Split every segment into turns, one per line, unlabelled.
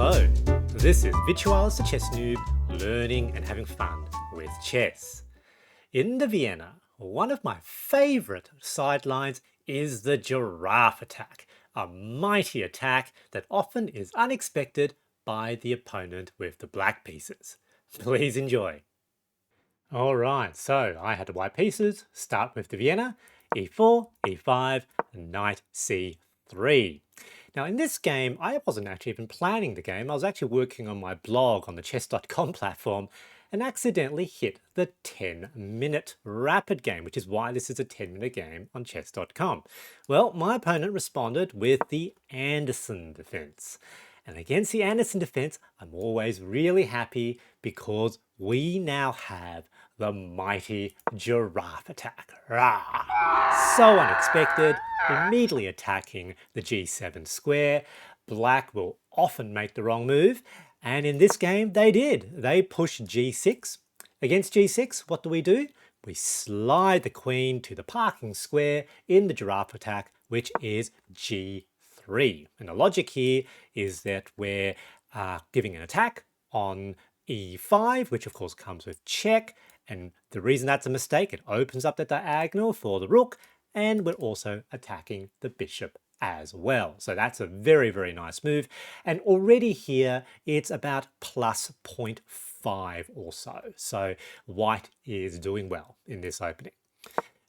Hello, this is Virtualis the Chess Noob, learning and having fun with chess. In the Vienna, one of my favourite sidelines is the Giraffe Attack, a mighty attack that often is unexpected by the opponent with the black pieces. Please enjoy. Alright, so I had the white pieces, start with the Vienna, e4, e5, knight c3. Now in this game, I wasn't actually even planning the game. I was actually working on my blog on the chess.com platform and accidentally hit the 10-minute rapid game, which is why this is a 10-minute game on chess.com. Well, my opponent responded with the Anderssen Defense. And against the Anderssen Defense, I'm always really happy because we now have the mighty Giraffe Attack. Rah! So unexpected, immediately attacking the g7 square. Black will often make the wrong move, and in this game they did. They pushed g6. Against g6, what do? We slide the queen to the parking square in the Giraffe Attack, which is g3. And the logic here is that we're giving an attack on e5, which of course comes with check. And the reason that's a mistake, it opens up the diagonal for the rook, and we're also attacking the bishop as well. So that's a very, very nice move. And already here, it's about plus 0.5 or so. So white is doing well in this opening.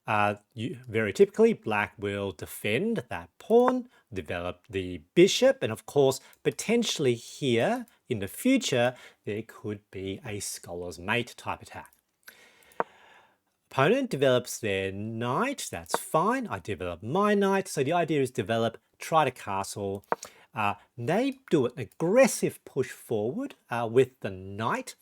Very typically, black will defend that pawn, develop the bishop, and of course, potentially here in the future, there could be a scholar's mate type attack. Opponent develops their knight, that's fine. I develop my knight. So the idea is develop, try to castle. They do an aggressive push forward with the knight.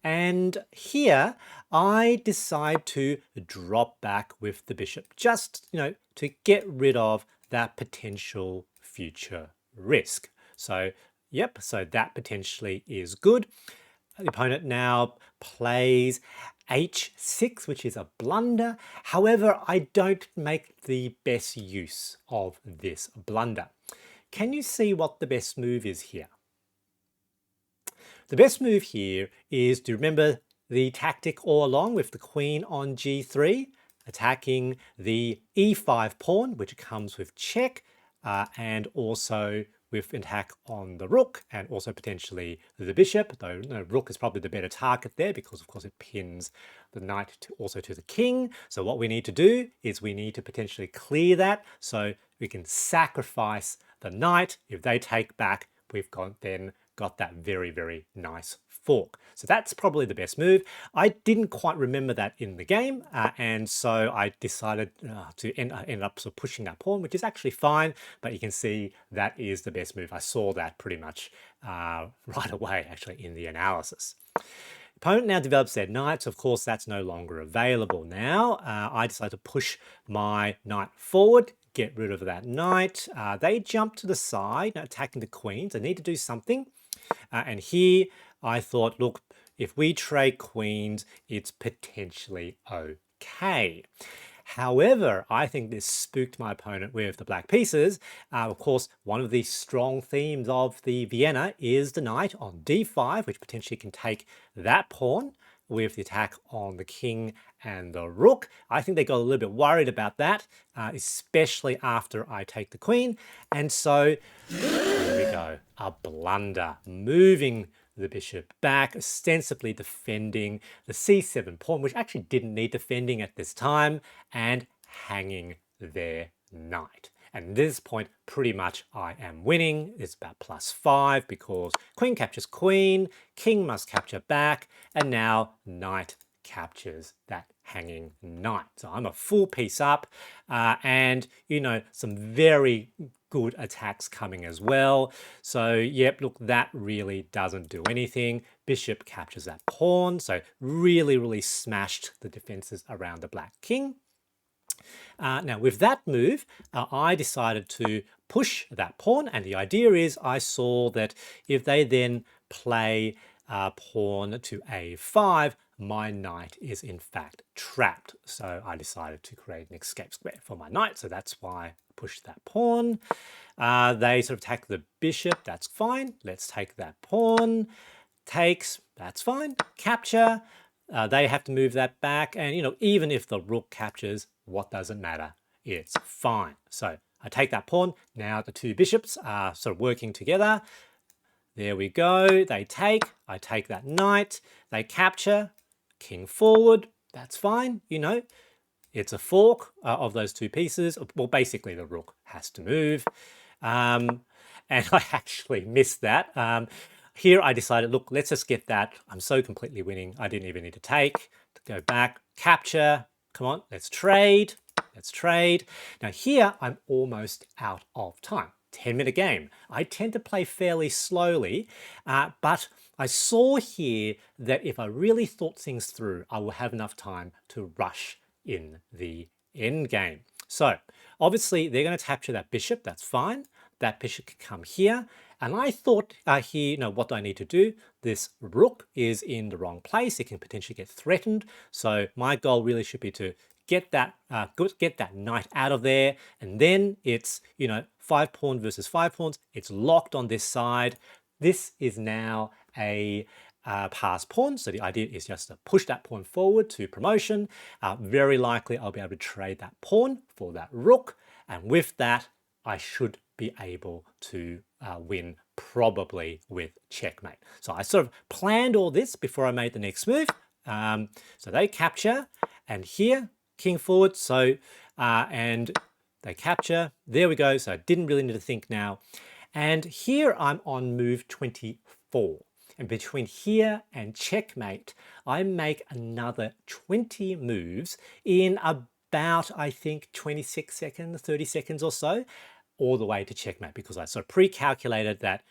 And here I decide to drop back with the bishop, just, to get rid of that potential future risk. So, yep, so that potentially is good. The opponent now plays h6, which is a blunder. However, I don't make the best use of this blunder. Can you see what the best move is here? The best move here is to remember the tactic all along with the queen on g3, attacking the e5 pawn, which comes with check, and also with an attack on the rook and also potentially the bishop, though rook is probably the better target there because of course it pins the knight also to the king. So what we need to do is we need to potentially clear that so we can sacrifice the knight. If they take back, we've then got that very, very nice fork. So that's probably the best move. I didn't quite remember that in the game, and so I decided to end up sort of pushing that pawn, which is actually fine, but you can see that is the best move. I saw that pretty much right away, actually, in the analysis. Opponent now develops their knight, so of course that's no longer available now. I decided to push my knight forward, get rid of that knight. They jump to the side, attacking the queens. They need to do something. And here I thought, look, if we trade queens, it's potentially okay. However, I think this spooked my opponent with the black pieces. Of course, one of the strong themes of the Vienna is the knight on d5, which potentially can take that pawn with the attack on the king and the rook. I think they got a little bit worried about that, especially after I take the queen. And so here we go, a blunder, moving the bishop back, ostensibly defending the c7 pawn, which actually didn't need defending at this time, and hanging their knight. And at this point, pretty much I am winning. It's about +5 because queen captures queen, king must capture back, and now knight captures that hanging knight. So I'm a full piece up, and some very good attacks coming as well. So yep, look, that really doesn't do anything. Bishop captures that pawn, so really, really smashed the defenses around the black king. Now with that move, I decided to push that pawn, and the idea is I saw that if they then play pawn to a5, my knight is in fact trapped. So I decided to create an escape square for my knight. So that's why I pushed that pawn. They sort of attack the bishop. That's fine. Let's take that pawn. Takes. That's fine. Capture. They have to move that back. And, you know, even if the rook captures, what does it matter? It's fine. So I take that pawn. Now the two bishops are sort of working together. There we go. They take. I take that knight. They capture. King forward. That's fine. You know, it's a fork of those two pieces. Well, basically the rook has to move. And I actually missed that. Here I decided, look, let's just get that. I'm so completely winning. I didn't even need to take. Go back. Capture. Come on. Let's trade. Let's trade. Now here I'm almost out of time. 10-minute game. I tend to play fairly slowly, but I saw here that if I really thought things through, I will have enough time to rush in the end game. So obviously they're going to capture that bishop. That's fine. That bishop can come here. And I thought here, you know, what do I need to do? This rook is in the wrong place. It can potentially get threatened. So my goal really should be to get that knight out of there, and then it's, you know, 5 pawn versus 5 pawns. It's locked on this side. This is now a pass pawn, so the idea is just to push that pawn forward to promotion. Very likely I'll be able to trade that pawn for that rook, and with that I should be able to win, probably with checkmate. So I sort of planned all this before I made the next move. So they capture, and here king forward, so and they capture. There we go. So I didn't really need to think now. And here I'm on move 24. And between here and checkmate, I make another 20 moves in about, I think, 26 seconds, 30 seconds or so, all the way to checkmate, because I sort of pre-calculated that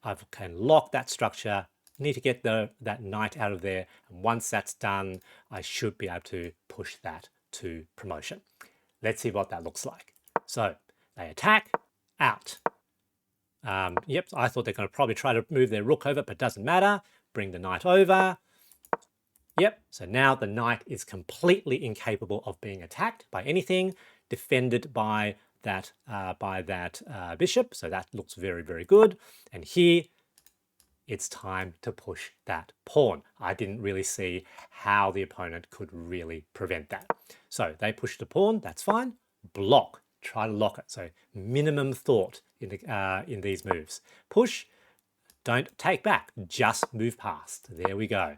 I can lock that structure, need to get that knight out of there. And once that's done, I should be able to push that to promotion. Let's see what that looks like. So they attack, out. Yep, I thought they're going to probably try to move their rook over, but it doesn't matter. Bring the knight over. Yep, so now the knight is completely incapable of being attacked by anything, defended by that bishop. So that looks very, very good. And here, it's time to push that pawn. I didn't really see how the opponent could really prevent that. So they push the pawn, that's fine. Block, try to lock it. So minimum thought in these moves. Push, don't take back, just move past. There we go.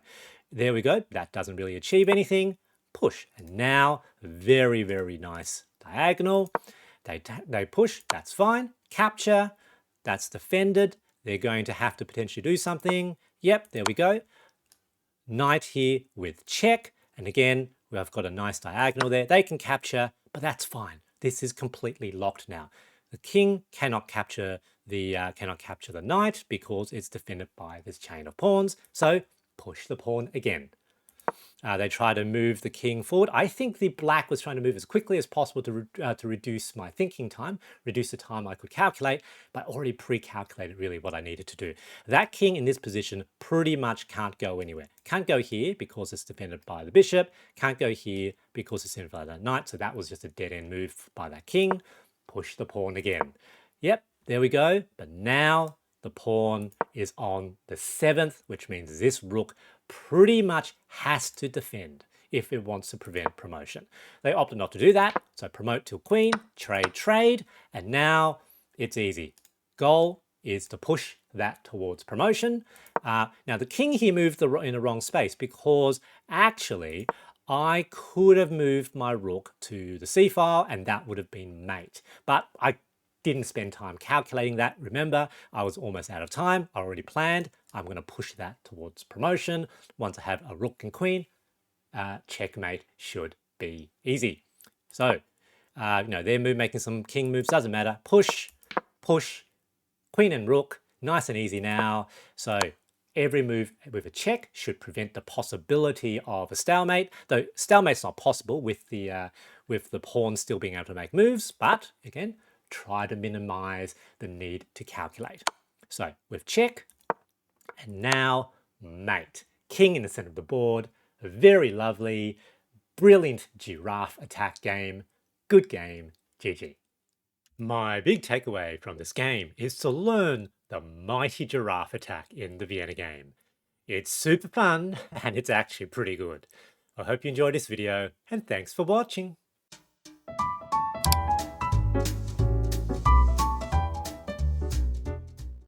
There we go. That doesn't really achieve anything. Push, and now very, very nice diagonal. They push, that's fine. Capture, that's defended. They're going to have to potentially do something. Yep, there we go. Knight here with check. And again, we've got a nice diagonal there. They can capture, but that's fine. This is completely locked now. The king cannot capture the knight because it's defended by this chain of pawns. So push the pawn again. They try to move the king forward. I think the black was trying to move as quickly as possible to reduce my thinking time, reduce the time I could calculate, but already pre-calculated really what I needed to do. That king in this position pretty much can't go anywhere. Can't go here because it's defended by the bishop. Can't go here because it's defended by the knight. So that was just a dead-end move by that king. Push the pawn again. Yep, there we go. But now the pawn is on the 7th, which means this rook pretty much has to defend if it wants to prevent promotion. They opted not to do that, so promote till queen, trade, and now it's easy. Goal is to push that towards promotion. Now the king here moved in the wrong space because actually I could have moved my rook to the c file and that would have been mate, but I didn't spend time calculating that. Remember, I was almost out of time. I already planned. I'm going to push that towards promotion. Once I have a rook and queen, checkmate should be easy. So, they're making some king moves. Doesn't matter. Push, push, queen and rook. Nice and easy now. So every move with a check should prevent the possibility of a stalemate. Though stalemate's not possible with the pawn still being able to make moves. But again, try to minimize the need to calculate. So with check, and now mate. King in the center of the board, A very lovely, brilliant giraffe attack game. Good game, GG. My big takeaway from this game is to learn the mighty giraffe attack in the Vienna game. It's super fun and it's actually pretty good. I hope you enjoyed this video and thanks for watching.